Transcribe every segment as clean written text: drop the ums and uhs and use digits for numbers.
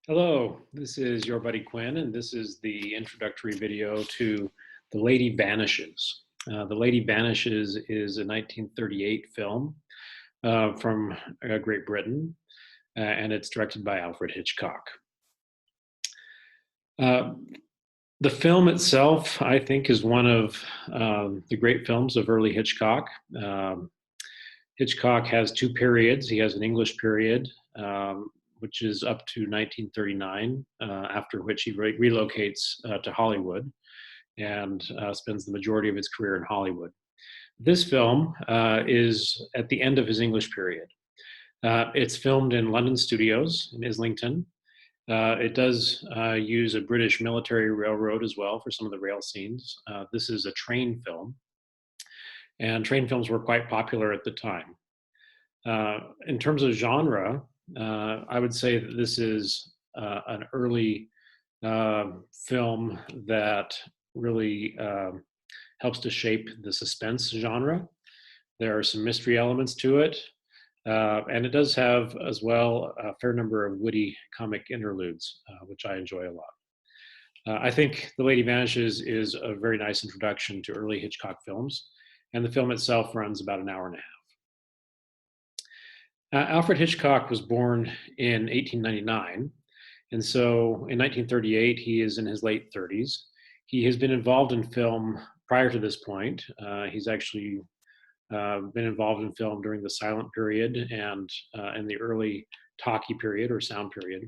Hello, this is your buddy Quinn, and this is the introductory video to The Lady Vanishes. The Lady Vanishes is a 1938 film from Great Britain, and it's directed by Alfred Hitchcock. Uh, the film itself, I think, is one of the great films of early Hitchcock. Um, Hitchcock has two periods. He has an English period, which is up to 1939, after which he relocates to Hollywood and spends the majority of his career in Hollywood. This film is at the end of his English period. It's filmed in London studios in Islington. It does use a British military railroad as well for some of the rail scenes. This is a train film, and train films were quite popular at the time. In terms of genre, I would say that this is an early film that really helps to shape the suspense genre. There are some mystery elements to it, and it does have as well a fair number of witty comic interludes, which I enjoy a lot. I think The Lady Vanishes is a very nice introduction to early Hitchcock films, and the film itself runs about an hour and a half. Alfred Hitchcock was born in 1899, and so in 1938, he is in his late 30s. He has been involved in film prior to this point. He's actually been involved in film during the silent period and in the early talkie period or sound period.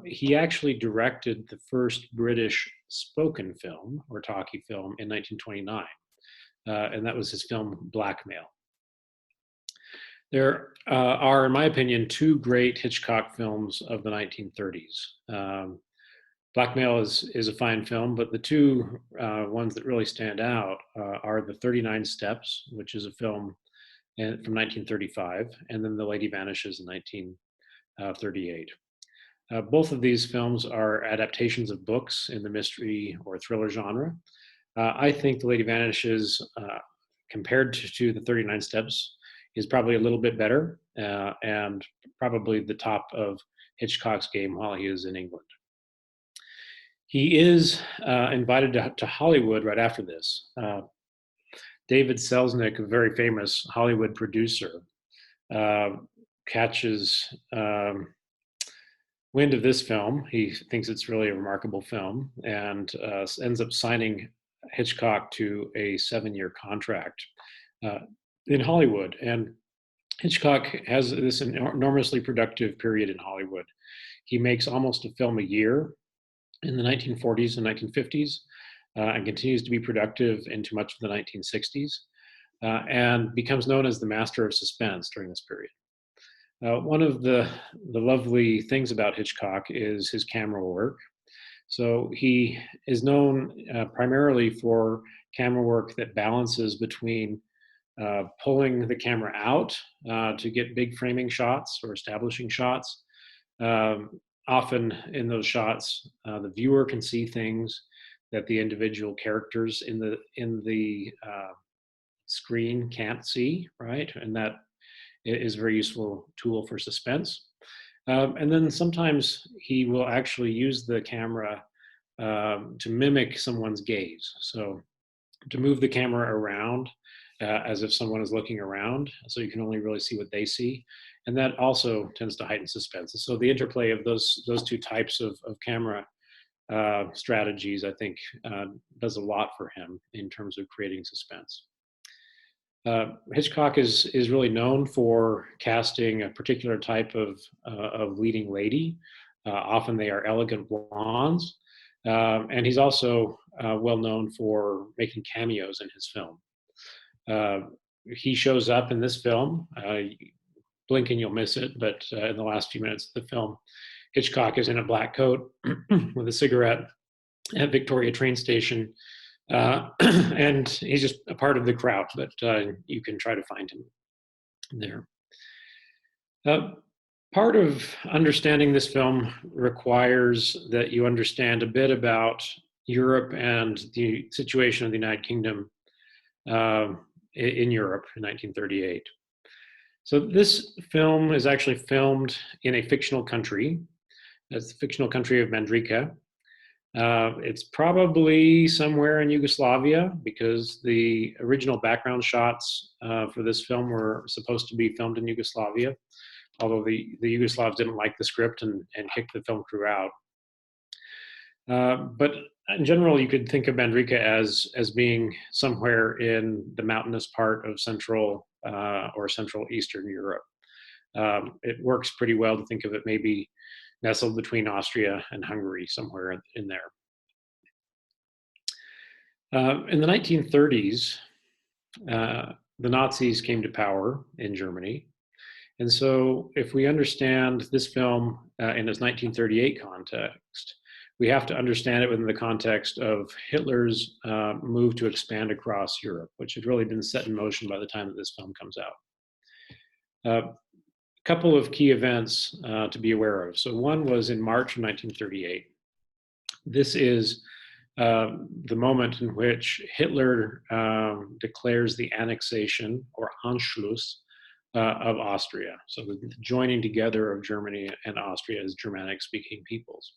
He actually directed the first British spoken film or talkie film in 1929, and that was his film Blackmail. There are, in my opinion, two great Hitchcock films of the 1930s. Blackmail is a fine film, but the two ones that really stand out are The 39 Steps, which is a film from 1935, and then The Lady Vanishes in 1938. Both of these films are adaptations of books in the mystery or thriller genre. I think The Lady Vanishes, compared to The 39 Steps, is probably a little bit better and probably the top of Hitchcock's game while he is in England. He is invited to Hollywood right after this. David Selznick, a very famous Hollywood producer, catches wind of this film. He thinks it's really a remarkable film and ends up signing Hitchcock to a 7-year contract in Hollywood. And Hitchcock has this enormously productive period in Hollywood. He makes almost a film a year in the 1940s and 1950s and continues to be productive into much of the 1960s and becomes known as the master of suspense during this period. One of the lovely things about Hitchcock is his camera work. So he is known primarily for camera work that balances between pulling the camera out to get big framing shots or establishing shots. Often in those shots, the viewer can see things that the individual characters in the screen can't see, right? And that is a very useful tool for suspense. And then sometimes he will actually use the camera to mimic someone's gaze. So to move the camera around as if someone is looking around, so you can only really see what they see. And that also tends to heighten suspense. So the interplay of those two types of camera strategies, I think, does a lot for him in terms of creating suspense. Hitchcock is really known for casting a particular type of leading lady. Often they are elegant blondes. And he's also well known for making cameos in his film. He shows up in this film. Blink and you'll miss it, but in the last few minutes of the film, Hitchcock is in a black coat with a cigarette at Victoria train station, and he's just a part of the crowd, but you can try to find him there. Part of understanding this film requires that you understand a bit about Europe and the situation of the United Kingdom in Europe in 1938. So this film is actually filmed in a fictional country. That's the fictional country of Mandrika. It's probably somewhere in Yugoslavia because the original background shots for this film were supposed to be filmed in Yugoslavia, although the Yugoslavs didn't like the script and kicked the film crew out. But in general, you could think of Mandrika as being somewhere in the mountainous part of Central or Central Eastern Europe. It works pretty well to think of it maybe nestled between Austria and Hungary, somewhere in there. In the 1930s, the Nazis came to power in Germany. And so, if we understand this film in its 1938 context, we have to understand it within the context of Hitler's move to expand across Europe, which had really been set in motion by the time that this film comes out. A couple of key events to be aware of. So, one was in March of 1938. This is the moment in which Hitler declares the annexation or Anschluss of Austria. So the joining together of Germany and Austria as Germanic-speaking peoples.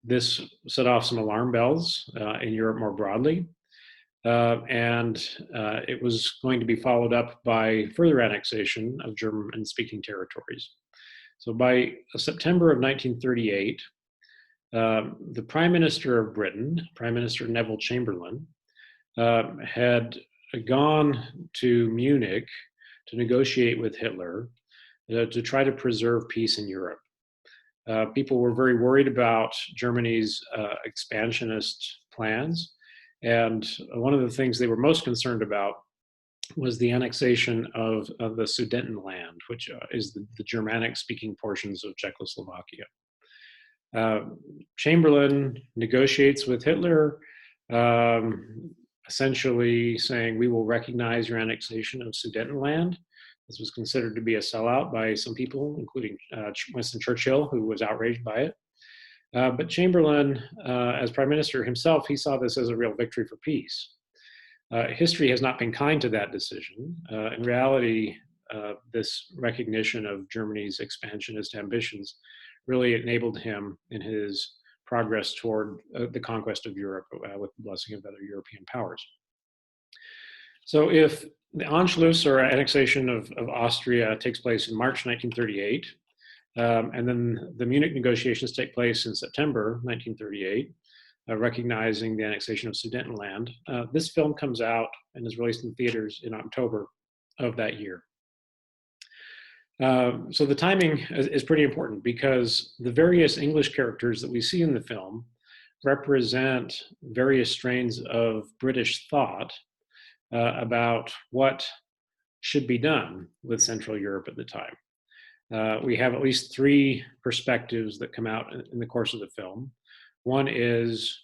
This set off some alarm bells in Europe more broadly, and it was going to be followed up by further annexation of German-speaking territories. So by September of 1938, the Prime Minister of Britain, Prime Minister Neville Chamberlain, had gone to Munich to negotiate with Hitler to try to preserve peace in Europe. People were very worried about Germany's expansionist plans, and one of the things they were most concerned about was the annexation of the Sudetenland, which is the Germanic-speaking portions of Czechoslovakia. Chamberlain negotiates with Hitler, essentially saying, we will recognize your annexation of Sudetenland. This was considered to be a sellout by some people, including Winston Churchill, who was outraged by it. But Chamberlain, as prime minister himself, he saw this as a real victory for peace. History has not been kind to that decision. In reality, this recognition of Germany's expansionist ambitions really enabled him in his progress toward the conquest of Europe with the blessing of other European powers. So if the Anschluss or annexation of Austria takes place in March 1938, and then the Munich negotiations take place in September 1938, recognizing the annexation of Sudetenland, this film comes out and is released in theaters in October of that year. So the timing is pretty important because the various English characters that we see in the film represent various strains of British thought about what should be done with Central Europe at the time. We have at least three perspectives that come out in the course of the film. One is,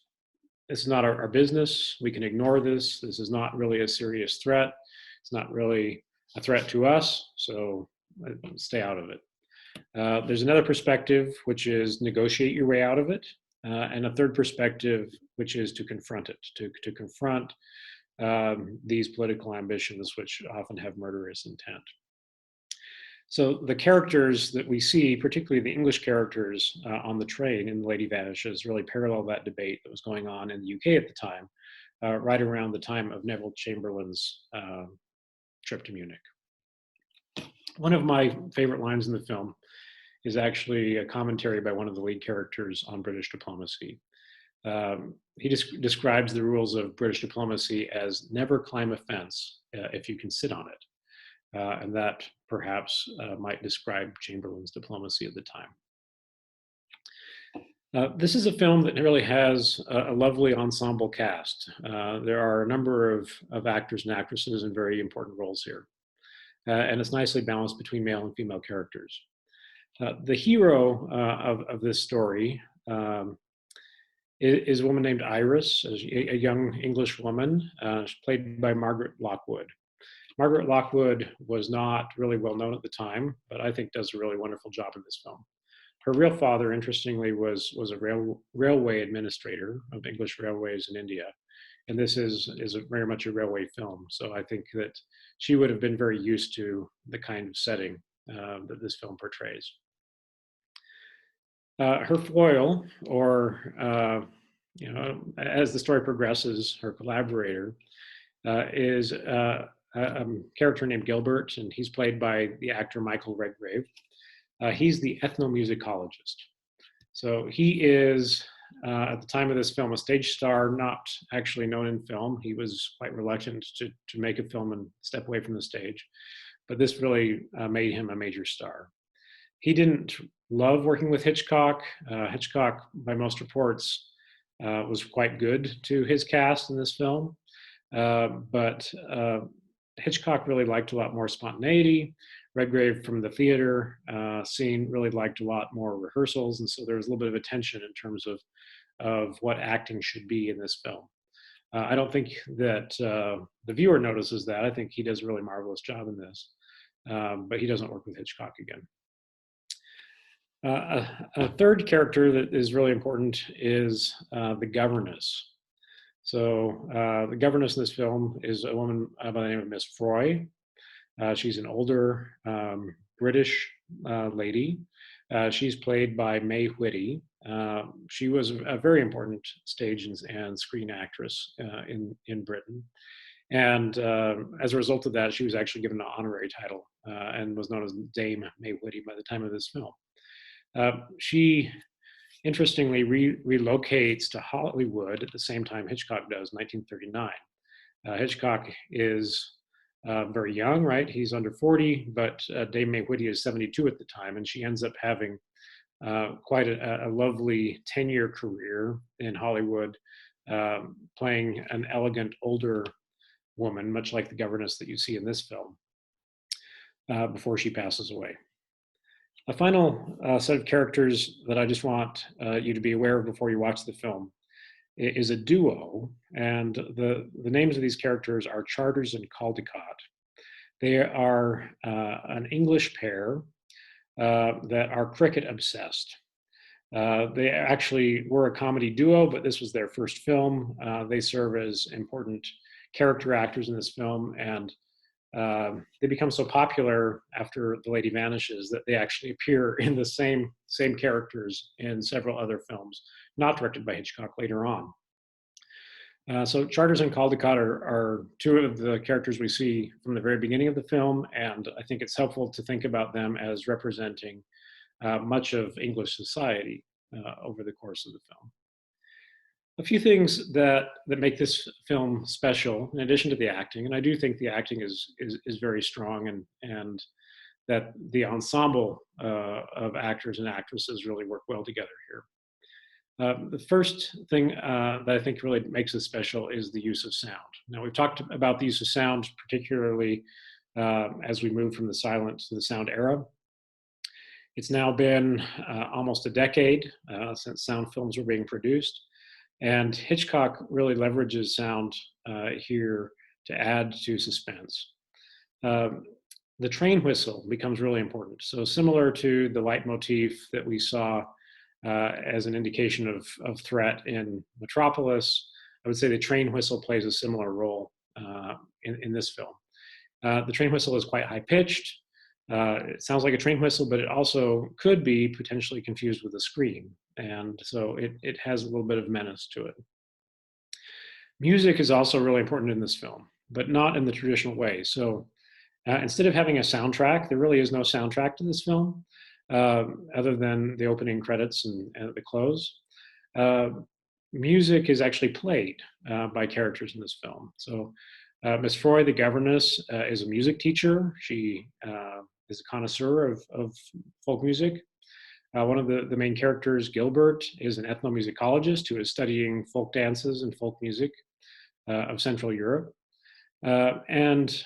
this is not our business. We can ignore this. This is not really a serious threat. It's not really a threat to us, so stay out of it. There's another perspective, which is negotiate your way out of it. And a third perspective, which is to confront it, to confront these political ambitions, which often have murderous intent. So the characters that we see, particularly the English characters on the train in Lady Vanishes, really parallel that debate that was going on in the UK at the time, right around the time of Neville Chamberlain's trip to Munich. One of my favorite lines in the film is actually a commentary by one of the lead characters on British diplomacy. He describes the rules of British diplomacy as never climb a fence if you can sit on it. And that perhaps might describe Chamberlain's diplomacy at the time. This is a film that really has a lovely ensemble cast. There are a number of actors and actresses in very important roles here. And it's nicely balanced between male and female characters. The hero of this story is a woman named Iris, a young English woman, played by Margaret Lockwood. Margaret Lockwood was not really well known at the time, but I think does a really wonderful job in this film. Her real father, interestingly, was a railway administrator of English railways in India. And this is very much a railway film. So I think that she would have been very used to the kind of setting that this film portrays. Her foil, or as the story progresses, her collaborator is a character named Gilbert, and he's played by the actor Michael Redgrave. He's the ethnomusicologist. So he is, at the time of this film, a stage star, not actually known in film. He was quite reluctant to make a film and step away from the stage. But this really made him a major star. He didn't love working with Hitchcock. Hitchcock, by most reports, was quite good to his cast in this film. But Hitchcock really liked a lot more spontaneity. Redgrave from the theater scene really liked a lot more rehearsals, and so there was a little bit of a tension in terms of what acting should be in this film. I don't think that the viewer notices that. I think he does a really marvelous job in this, but he doesn't work with Hitchcock again. A third character that is really important is the governess. So the governess in this film is a woman by the name of Miss Froy. She's an older British lady. She's played by May Whitty. She was a very important stage and screen actress in Britain. And as a result of that, she was actually given an honorary title and was known as Dame May Whitty by the time of this film. She interestingly relocates to Hollywood at the same time Hitchcock does, 1939. Hitchcock is very young, right? He's under 40, but Dame May Whitty is 72 at the time, and she ends up having quite a lovely 10-year career in Hollywood, playing an elegant older woman, much like the governess that you see in this film, before she passes away. A final set of characters that I just want you to be aware of before you watch the film is a duo, and the names of these characters are Charters and Caldecott. They are an English pair that are cricket obsessed. They actually were a comedy duo, but this was their first film. They serve as important character actors in this film, and they become so popular after The Lady Vanishes that they actually appear in the same characters in several other films, not directed by Hitchcock later on. So Charters and Caldecott are two of the characters we see from the very beginning of the film, and I think it's helpful to think about them as representing much of English society over the course of the film. A few things that make this film special, in addition to the acting, and I do think the acting is very strong, and that the ensemble of actors and actresses really work well together here. The first thing that I think really makes it special is the use of sound. Now, we've talked about the use of sound, particularly as we move from the silent to the sound era. It's now been almost a decade since sound films were being produced. And Hitchcock really leverages sound here to add to suspense. The train whistle becomes really important. So similar to the leitmotif that we saw as an indication of threat in Metropolis, I would say the train whistle plays a similar role in this film. The train whistle is quite high-pitched. It sounds like a train whistle, but it also could be potentially confused with a scream. And so it has a little bit of menace to it. Music is also really important in this film, but not in the traditional way. So instead of having a soundtrack, there really is no soundtrack to this film, other than the opening credits and the close. Music is actually played by characters in this film. So Miss Froy, the governess, is a music teacher. She is a connoisseur of folk music. One of the main characters, Gilbert, is an ethnomusicologist who is studying folk dances and folk music of Central Europe. And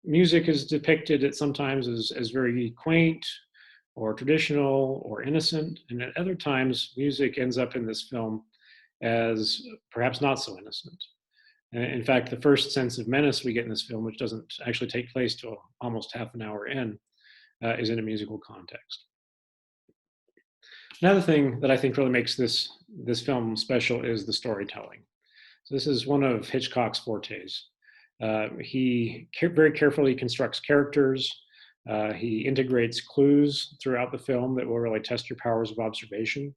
music is depicted at sometimes as very quaint or traditional or innocent, and at other times, music ends up in this film as perhaps not so innocent. In fact, the first sense of menace we get in this film, which doesn't actually take place till almost half an hour in, is in a musical context. Another thing that I think really makes this film special is the storytelling. So this is one of Hitchcock's fortes. He very carefully constructs characters. He integrates clues throughout the film that will really test your powers of observation.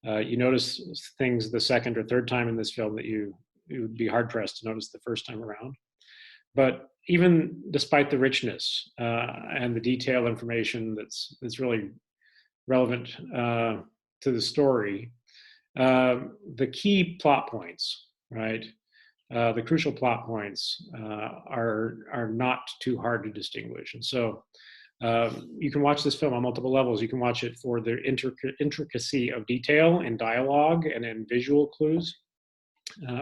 You notice things the second or third time in this film that you would be hard pressed to notice the first time around. But even despite the richness and the detailed information that's really relevant to the story, the key plot points, right? The crucial plot points are not too hard to distinguish, and so you can watch this film on multiple levels. You can watch it for the intricacy of detail in dialogue and in visual clues,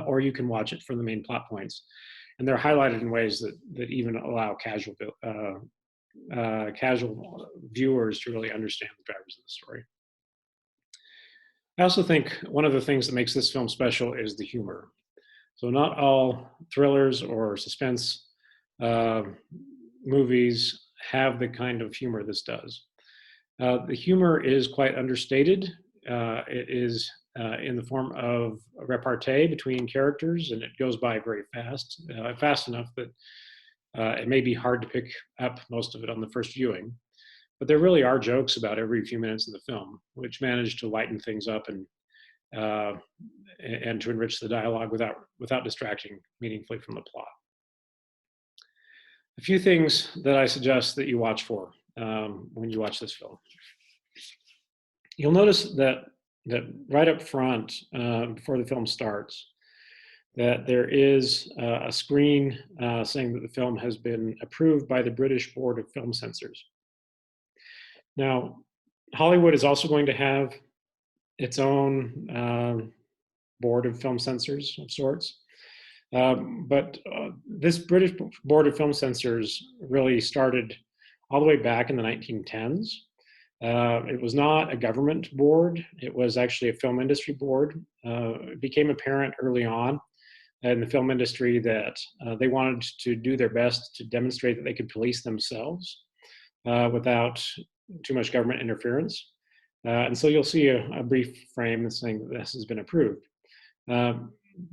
or you can watch it for the main plot points. And they're highlighted in ways that even allow casual viewers to really understand the drivers of the story. I also think one of the things that makes this film special is the humor. So not all thrillers or suspense movies have the kind of humor this does. The humor is quite understated. It is in the form of a repartee between characters, and it goes by very fast, fast enough that it may be hard to pick up most of it on the first viewing. But there really are jokes about every few minutes of the film, which manage to lighten things up and to enrich the dialogue without distracting meaningfully from the plot. A few things that I suggest that you watch for when you watch this film. You'll notice that right up front, before the film starts, that there is a screen saying that the film has been approved by the British Board of Film Censors. Now, Hollywood is also going to have its own board of film censors of sorts. But this British Board of Film Censors really started all the way back in the 1910s. It was not a government board. It was actually a film industry board. It became apparent early on in the film industry that they wanted to do their best to demonstrate that they could police themselves without too much government interference. And so you'll see a brief frame saying that this has been approved.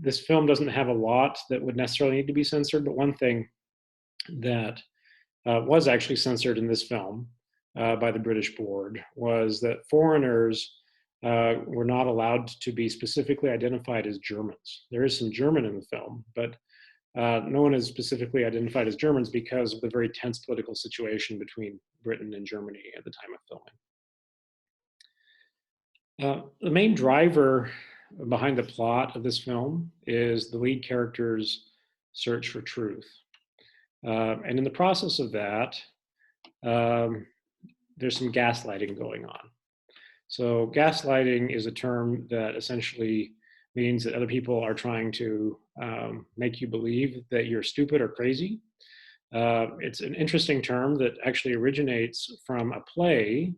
This film doesn't have a lot that would necessarily need to be censored, but one thing that was actually censored in this film by the British board was that foreigners were not allowed to be specifically identified as Germans. There is some German in the film, but no one is specifically identified as Germans because of the very tense political situation between Britain and Germany at the time of filming. The main driver behind the plot of this film is the lead character's search for truth. And in the process of that, there's some gaslighting going on. So gaslighting is a term that essentially means that other people are trying to make you believe that you're stupid or crazy. It's an interesting term that actually originates from a play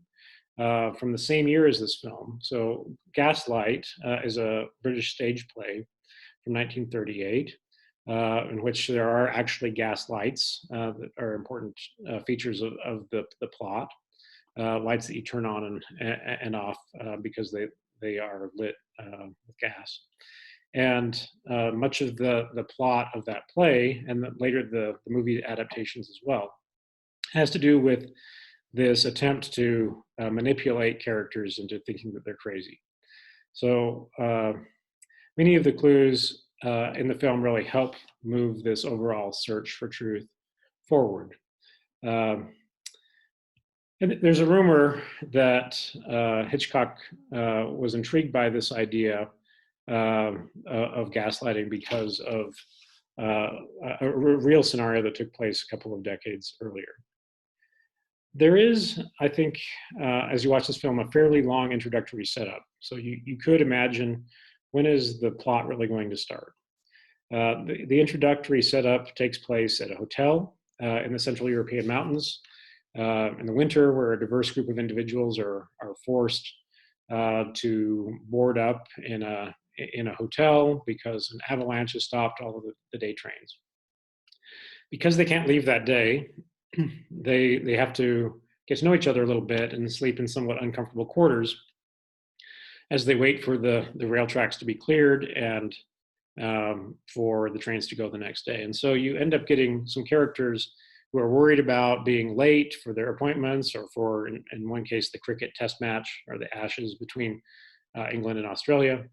from the same year as this film. So Gaslight is a British stage play from 1938, in which there are actually gaslights that are important features of the plot. Lights that you turn on and off because they are lit with gas. And much of the plot of that play, and later the movie adaptations as well, has to do with this attempt to manipulate characters into thinking that they're crazy. So many of the clues in the film really help move this overall search for truth forward. And there's a rumor that Hitchcock was intrigued by this idea of gaslighting because of a real scenario that took place a couple of decades earlier. There is, I think, as you watch this film, a fairly long introductory setup. So you could imagine, when is the plot really going to start? The introductory setup takes place at a hotel in the Central European mountains in the winter, where a diverse group of individuals are forced to board up in a hotel because an avalanche has stopped all of the day trains. Because they can't leave that day, they have to get to know each other a little bit and sleep in somewhat uncomfortable quarters as they wait for the rail tracks to be cleared and for the trains to go the next day. And so you end up getting some characters who are worried about being late for their appointments or for, in one case, the cricket test match or the Ashes between England and Australia.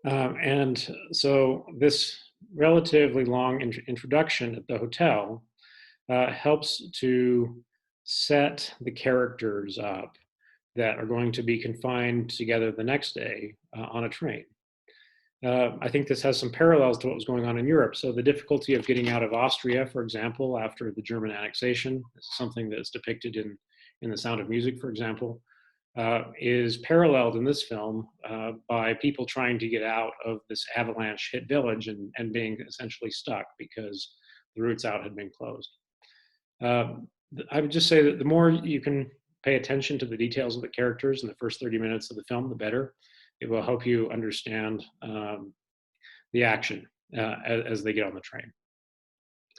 And so this relatively long introduction at the hotel helps to set the characters up that are going to be confined together the next day on a train. I think this has some parallels to what was going on in Europe. So the difficulty of getting out of Austria, for example, after the German annexation, this is something that is depicted in The Sound of Music, for example, is paralleled in this film by people trying to get out of this avalanche hit village and being essentially stuck because the routes out had been closed. I would just say that the more you can pay attention to the details of the characters in the first 30 minutes of the film, the better. It will help you understand the action as they get on the train.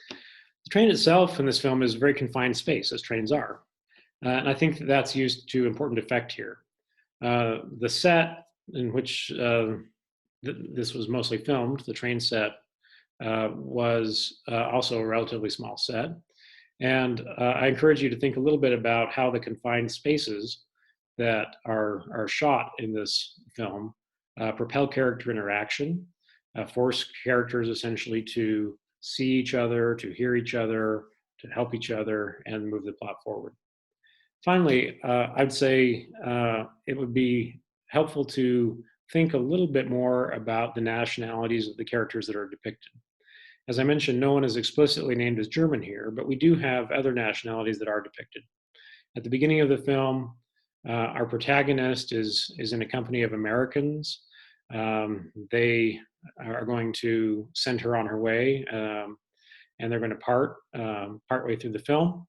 The train itself in this film is a very confined space, as trains are. And I think that's used to important effect here. The set in which this was mostly filmed, the train set, was also a relatively small set. And I encourage you to think a little bit about how the confined spaces that are shot in this film propel character interaction, force characters essentially to see each other, to hear each other, to help each other, and move the plot forward. Finally, I'd say it would be helpful to think a little bit more about the nationalities of the characters that are depicted. As I mentioned, no one is explicitly named as German here, but we do have other nationalities that are depicted. At the beginning of the film, our protagonist is in a company of Americans. They are going to send her on her way, and they're going to partway through the film.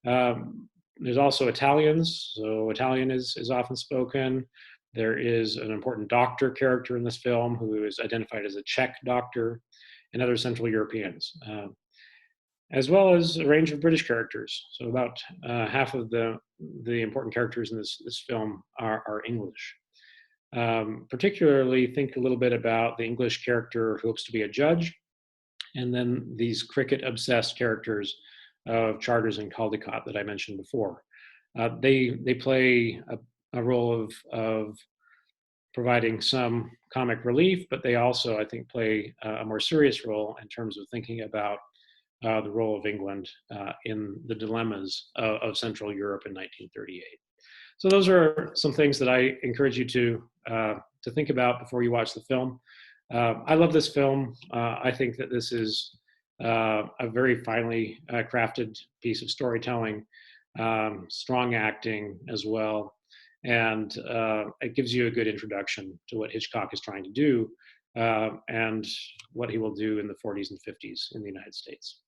There's also Italians, so Italian is often spoken. There is an important doctor character in this film who is identified as a Czech doctor, and other Central Europeans, as well as a range of British characters. So about half of the important characters in this film are English. Particularly think a little bit about the English character who hopes to be a judge, and then these cricket-obsessed characters of Charters and Caldecott that I mentioned before. They play a role of providing some comic relief, but they also, I think, play a more serious role in terms of thinking about the role of England in the dilemmas of Central Europe in 1938. So those are some things that I encourage you to think about before you watch the film. I love this film. I think that this is a very finely crafted piece of storytelling, strong acting as well. And it gives you a good introduction to what Hitchcock is trying to do and what he will do in the 40s and 50s in the United States.